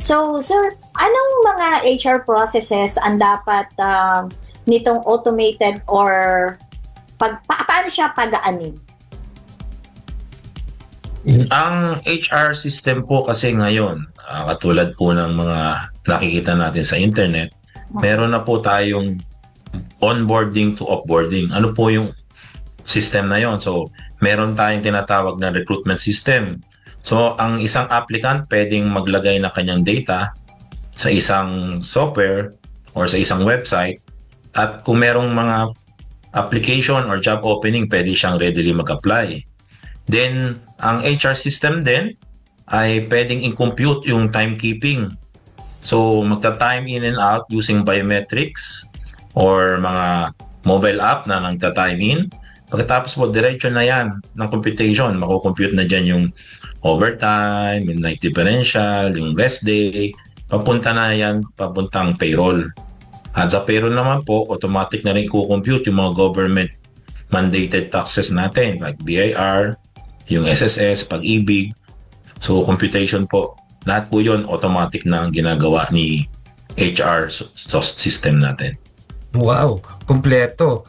So, sir, anong mga HR processes ang dapat nitong automated or paano siya pagaanin? Ang HR system po kasi ngayon, katulad po ng mga nakikita natin sa internet, meron na po tayong onboarding to offboarding. Ano po yung system na yon? So, meron tayong tinatawag na recruitment system. So, ang isang applicant pwedeng maglagay na kanyang data sa isang software or sa isang website, at kung merong mga application or job opening, pwede siyang readily mag-apply. Then, ang HR system din ay pwedeng i-compute yung timekeeping. So, magta-time in and out using biometrics or mga mobile app na nagta-time in. Pagkatapos po, diretso na yan ng computation. Makukompute na dyan yung overtime, yung night differential, yung rest day. Papunta na yan, papuntang payroll. At sa payroll naman po, automatic na rin kukompute yung mga government mandated taxes natin like BIR, yung SSS, Pag-ibig. So, computation po. Lahat po yun automatic na ginagawa ni HR system natin. Wow, kumpleto.